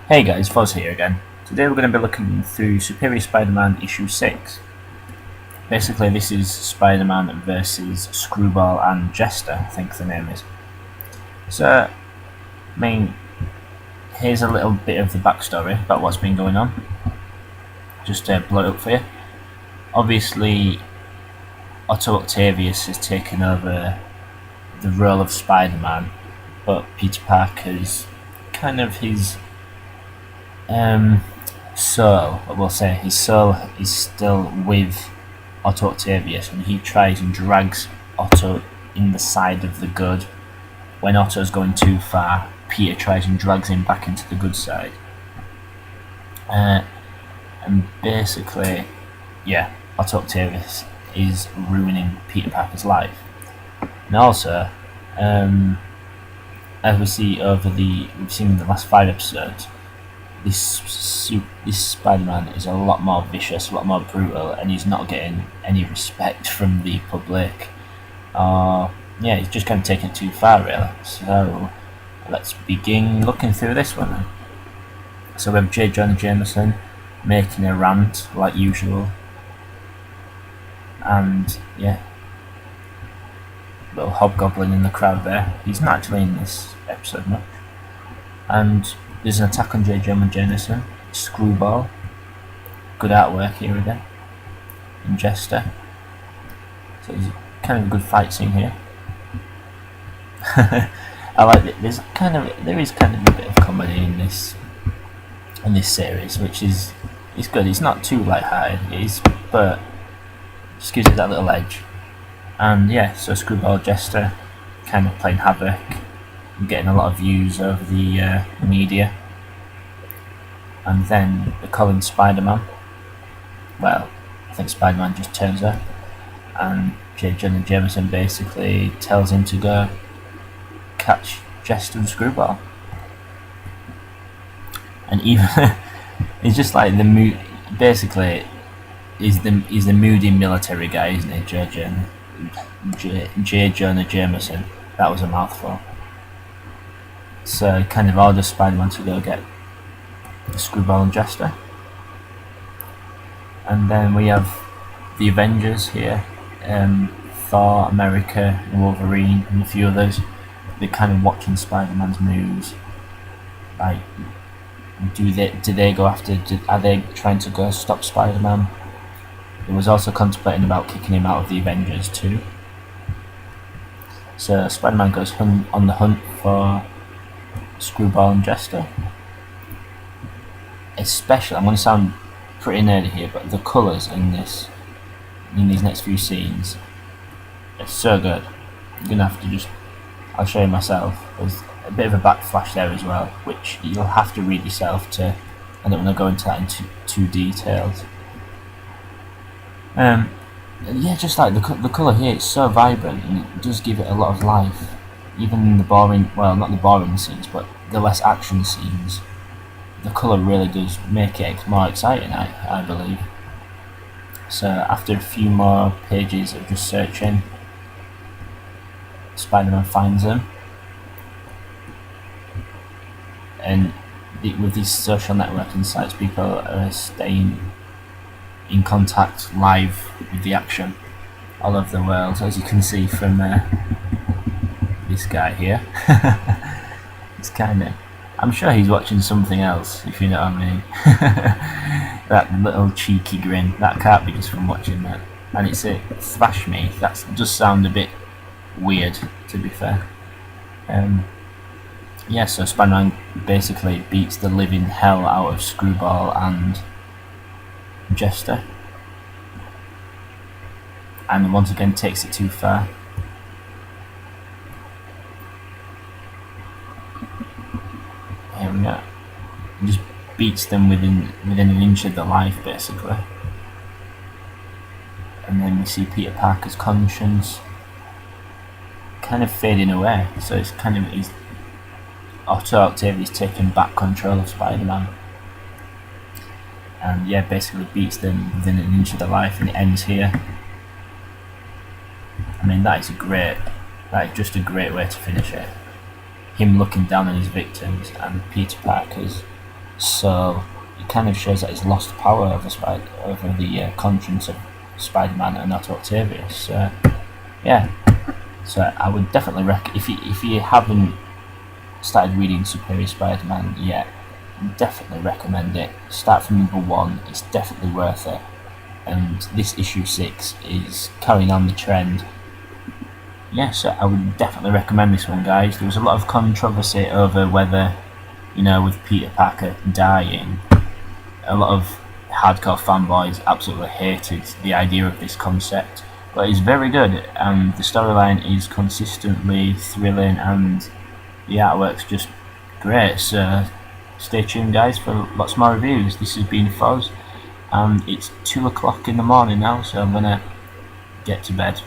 Hey guys, Foz here again. Today we're going to be looking through Superior Spider-Man issue 6. Basically this is Spider-Man versus Screwball and Jester, I think the name is. So, here's a little bit of the backstory about what's been going on. Just to blow it up for you. Obviously, Otto Octavius has taken over the role of Spider-Man, but Peter Parker's kind of his soul, we'll say, his soul is still with Otto Octavius, and he tries and drags Otto in the side of the good. When Otto's going too far, Peter tries and drags him back into the good side. And basically, yeah, Otto Octavius is ruining Peter Parker's life. And also, as we've seen in the last 5 episodes, this Spider-Man is a lot more vicious, a lot more brutal, and he's not getting any respect from the public. Yeah, he's just kind of taking it too far, really. So let's begin looking through this one then. So we have J. Jonah Jameson making a rant like usual, and yeah, little Hobgoblin in the crowd there. He's not actually in this episode much. And there's an attack on J. Jonah Jameson, Screwball, good artwork here again, and Jester. So it's kind of a good fight scene here. I like it. There is kind of a bit of comedy in this series, which is good. It's not too light-hearted, but just gives it that little edge. And yeah, so Screwball, Jester, kind of playing havoc, getting a lot of views over the media. And then they call him Spider-Man. Well, I think Spider-Man just turns up, and J. Jonah Jameson basically tells him to go catch Jester and Screwball. And even he's just like the mood. Basically, he's the moody military guy, isn't he? J. Jonah Jameson. That was a mouthful. So kind of orders Spider-Man to go get Screwball and Jester. And then we have the Avengers here, Thor, America, Wolverine, and a few others. They're kind of watching Spider-Man's moves. Like, do they go after? Are they trying to go stop Spider-Man? It was also contemplating about kicking him out of the Avengers too. So Spider-Man goes on the hunt for Screwball and Jester. Especially, I'm going to sound pretty nerdy here, but the colours in these next few scenes are so good. You're going to have to I'll show you myself. There's a bit of a backflash there as well, which you'll have to read yourself to. I don't want to go into that in too detailed. Yeah, just like the colour here, it's so vibrant and it does give it a lot of life. Even in the boring, well, not the boring scenes, but the less action scenes, the colour really does make it more exciting, I believe. So after a few more pages of just searching, Spider-Man finds him, and with these social networking sites, people are staying in contact live with the action all over the world, as you can see from this guy here. It's kind of, I'm sure he's watching something else, if you know what I mean. That little cheeky grin, that can't be just from watching that. And it's a Thrash Me, that does sound a bit weird, to be fair. Yeah, so Spider-Man basically beats the living hell out of Screwball and Jester, and once again takes it too far. Here we go. He just beats them within an inch of their life, basically. And then we see Peter Parker's conscience kind of fading away. So it's kind of Otto Octavius taking back control of Spider-Man. And yeah, basically beats them within an inch of their life, and it ends here. I mean, that is just a great way to finish it. Him looking down on his victims, and Peter Parker's So it kind of shows that he's lost power over the conscience of Spider-Man and Otto Octavius. Yeah, so I would definitely if you haven't started reading Superior Spider-Man yet, definitely recommend it. Start from #1; it's definitely worth it. And this issue 6 is carrying on the trend. Yes, I would definitely recommend this one, guys. There was a lot of controversy over whether, with Peter Parker dying, a lot of hardcore fanboys absolutely hated the idea of this concept. But it's very good, and the storyline is consistently thrilling, and the artwork's just great. So stay tuned, guys, for lots more reviews. This has been Foz, and it's 2 o'clock in the morning now, so I'm gonna get to bed.